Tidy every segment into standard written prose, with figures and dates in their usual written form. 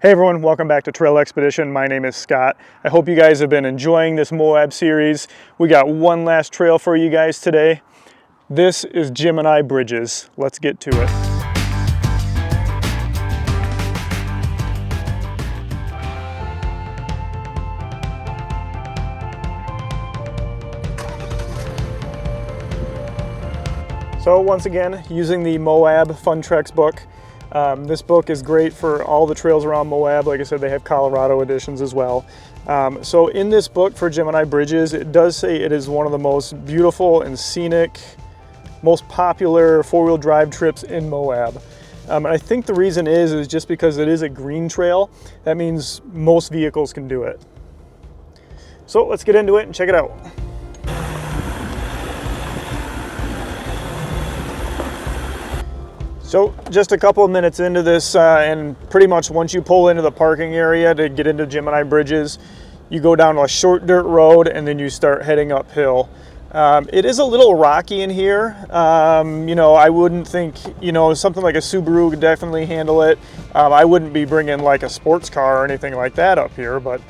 Hey everyone, welcome back to Trail Expedition. My name is Scott. I hope you guys have been enjoying this Moab series. We got one last trail for you guys today. This is Gemini Bridges. Let's get to it. So once again, using the Moab FunTreks book. This book is great for all the trails around Moab. Like I said, they have Colorado editions as well. So in this book for Gemini Bridges, it does say it is one of the most beautiful and scenic, most popular four-wheel drive trips in Moab. And I think the reason is just because it is a green trail. That means most vehicles can do it. So let's get into it and check it out. So just a couple of minutes into this, and pretty much once you pull into the parking area to get into Gemini Bridges, you go down a short dirt road and then you start heading uphill. It is a little rocky in here. I wouldn't think, something like a Subaru could definitely handle it. I wouldn't be bringing like a sports car or anything like that up here, but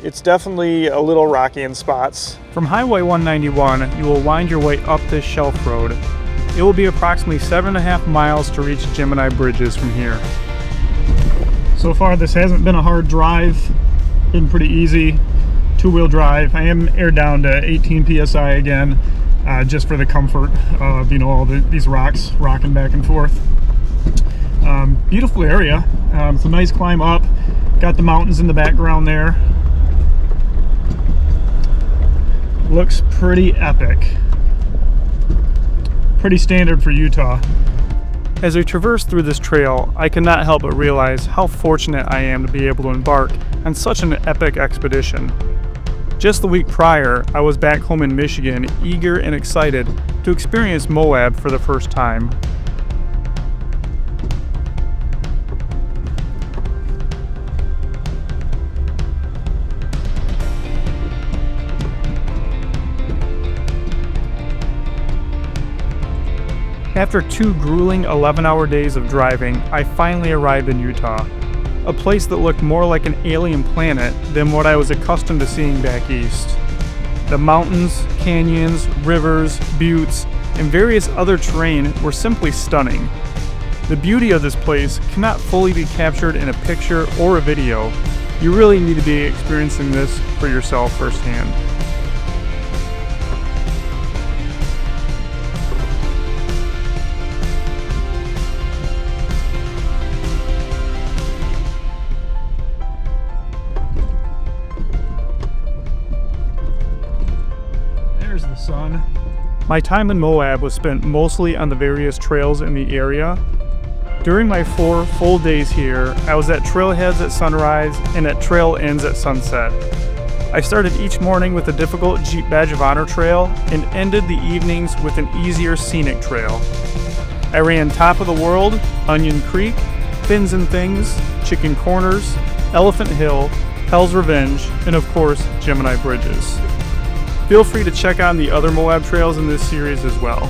it's definitely a little rocky in spots. From Highway 191, you will wind your way up this shelf road. It will be approximately 7.5 miles to reach Gemini Bridges from here. So far this hasn't been a hard drive, been pretty easy. Two-wheel drive. I am aired down to 18 psi again, just for the comfort of all these rocks rocking back and forth. Beautiful area. It's a nice climb up. Got the mountains in the background there. Looks pretty epic. Pretty standard for Utah. As I traverse through this trail, I cannot help but realize how fortunate I am to be able to embark on such an epic expedition. Just the week prior, I was back home in Michigan, eager and excited to experience Moab for the first time. After 2 grueling 11-hour days of driving, I finally arrived in Utah, a place that looked more like an alien planet than what I was accustomed to seeing back east. The mountains, canyons, rivers, buttes, and various other terrain were simply stunning. The beauty of this place cannot fully be captured in a picture or a video. You really need to be experiencing this for yourself firsthand. The sun. My time in Moab was spent mostly on the various trails in the area. During my 4 full days here, I was at trailheads at sunrise and at trail ends at sunset. I started each morning with a difficult Jeep Badge of Honor trail and ended the evenings with an easier Scenic trail. I ran Top of the World, Onion Creek, Fins and Things, Chicken Corners, Elephant Hill, Hell's Revenge, and of course, Gemini Bridges. Feel free to check out the other Moab trails in this series as well.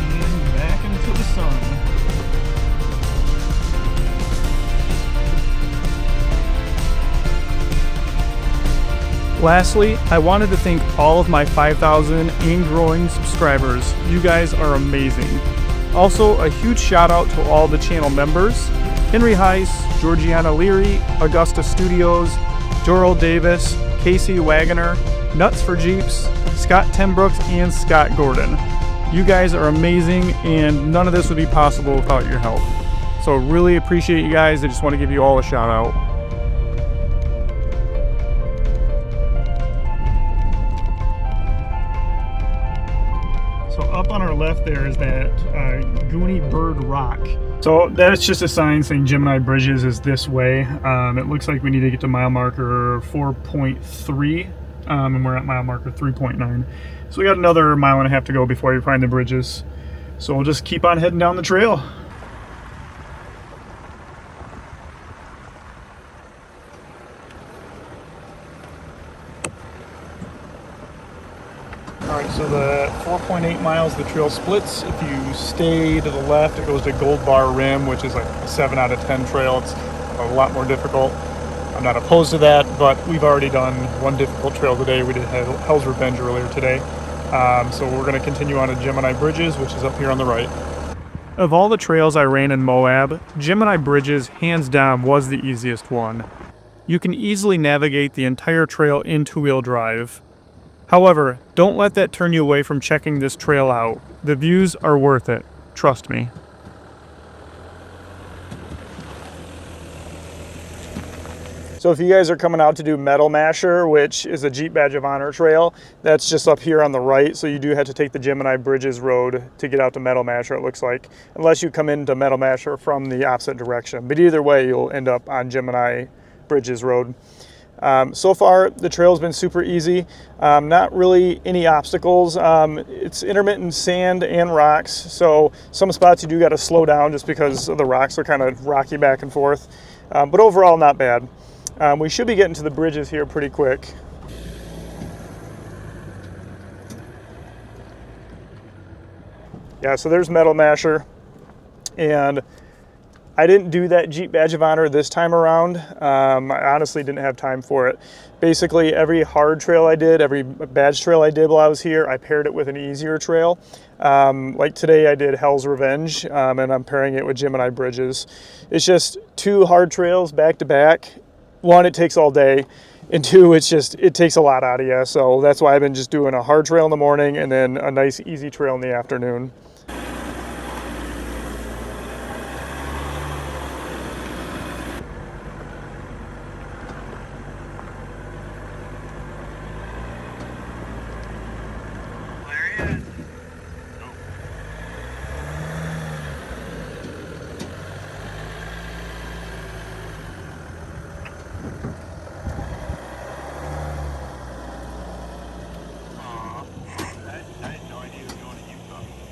And back into the sun. Lastly, I wanted to thank all of my 5,000 and growing subscribers. You guys are amazing. Also, a huge shout out to all the channel members: Henry Heiss, Georgiana Leary, Augusta Studios, Jorrell Davis, Casey Wagoner, Nuts for Jeeps, Scott Tenbrooks, and Scott Gordon. You guys are amazing, and none of this would be possible without your help. So really appreciate you guys. I just want to give you all a shout out. Up on our left there is that Goonie Bird Rock. So that's just a sign saying Gemini Bridges is this way. It looks like we need to get to mile marker 4.3, and we're at mile marker 3.9. So we got another 1.5 miles to go before we find the bridges. So we'll just keep on heading down the trail. Alright, so the 4.8 miles, the trail splits. If you stay to the left, it goes to Gold Bar Rim, which is like a 7 out of 10 trail. It's a lot more difficult. I'm not opposed to that, but we've already done one difficult trail today. We did Hell's Revenge earlier today. So we're going to continue on to Gemini Bridges, which is up here on the right. Of all the trails I ran in Moab, Gemini Bridges, hands down, was the easiest one. You can easily navigate the entire trail in two-wheel drive. However, don't let that turn you away from checking this trail out. The views are worth it, trust me. So if you guys are coming out to do Metal Masher, which is a Jeep Badge of Honor trail, that's just up here on the right. So you do have to take the Gemini Bridges road to get out to Metal Masher, it looks like, unless you come into Metal Masher from the opposite direction. But either way, you'll end up on Gemini Bridges road. So far, the trail's been super easy. Not really any obstacles. It's intermittent sand and rocks. So some spots you do got to slow down just because the rocks are kind of rocky back and forth. But overall, not bad. We should be getting to the bridges here pretty quick. Yeah, so there's Metal Masher. And I didn't do that Jeep Badge of Honor this time around. I honestly didn't have time for it. Basically, every hard trail I did, every badge trail I did while I was here, I paired it with an easier trail. Like today I did Hell's Revenge, and I'm pairing it with Gemini Bridges. It's just two hard trails back to back. One, it takes all day, and two, it takes a lot out of you. So that's why I've been just doing a hard trail in the morning and then a nice easy trail in the afternoon.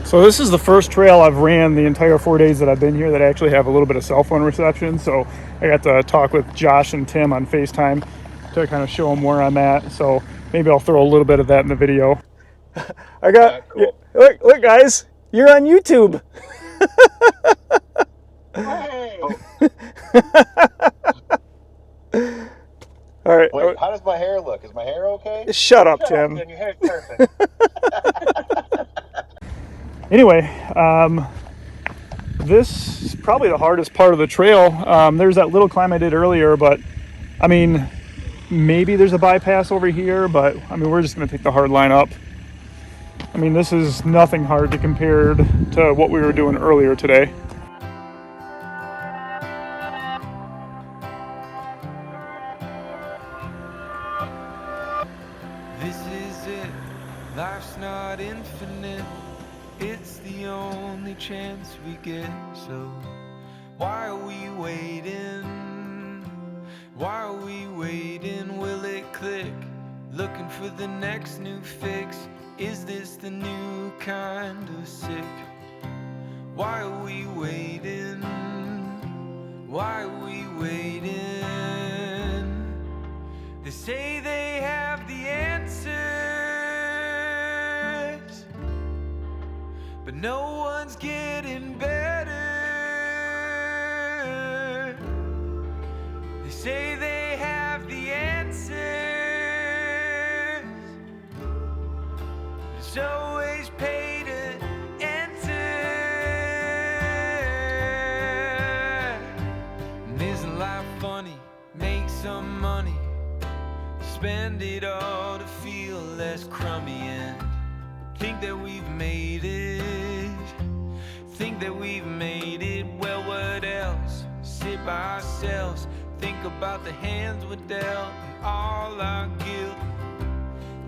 So this is the first trail I've ran the entire 4 days that I've been here that actually have a little bit of cell phone reception. So I got to talk with Josh and Tim on FaceTime to kind of show them where I'm at. So maybe I'll throw a little bit of that in the video. I got, cool. Look guys, you're on YouTube. Hey. All right. Wait, how does my hair look? Is my hair okay? Shut up, Tim. Your hair's perfect. Anyway, this is probably the hardest part of the trail. There's that little climb I did earlier, but I mean, maybe there's a bypass over here, but I mean, we're just gonna take the hard line up. I mean, this is nothing hard to compare to what we were doing earlier today. This is it, life's not infinite. It's the only chance we get, so why are we waiting? Why are we waiting? Will it click? Looking for the next new fix. Is this the new kind of sick? Why are we waiting? Why are we waiting? They say they have the answers, but no one's getting better. They say they have the answers, but it's always pay to enter. And isn't life funny? Make some money, spend it all to feel less crummy, and think that we've made it. Think that we've made it. Well, what else? Sit by ourselves, think about the hands we're dealt and all our guilt.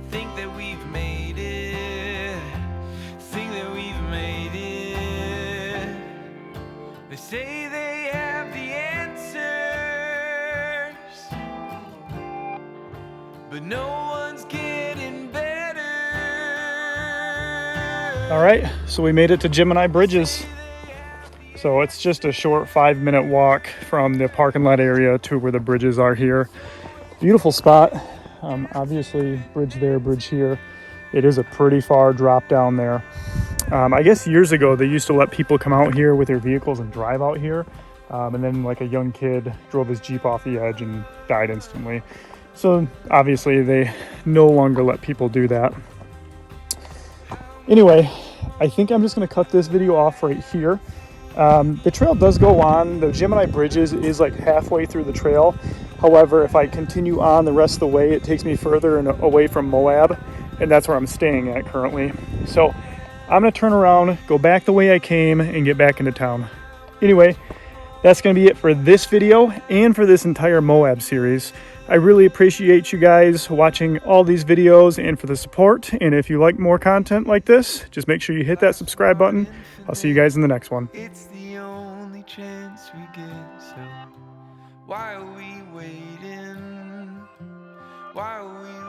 Think that we've made it. Think that we've made it. They say they have the answers, but no one's getting better. All right, so we made it to Gemini Bridges. So it's just a short 5-minute walk from the parking lot area to where the bridges are here. Beautiful spot. Obviously, bridge there, bridge here. It is a pretty far drop down there. I guess years ago they used to let people come out here with their vehicles and drive out here, and then like a young kid drove his Jeep off the edge and died instantly. So obviously they no longer let people do that. Anyway, I think I'm just going to cut this video off right here. The trail does go on. The Gemini Bridges is like halfway through the trail. However, if I continue on the rest of the way, it takes me further and away from Moab, and that's where I'm staying at currently. So I'm going to turn around, go back the way I came, and get back into town. Anyway, that's going to be it for this video and for this entire Moab series. I really appreciate you guys watching all these videos and for the support. And if you like more content like this, just make sure you hit that subscribe button. I'll see you guys in the next one. It's the only chance we get, so why are we waiting? Why are we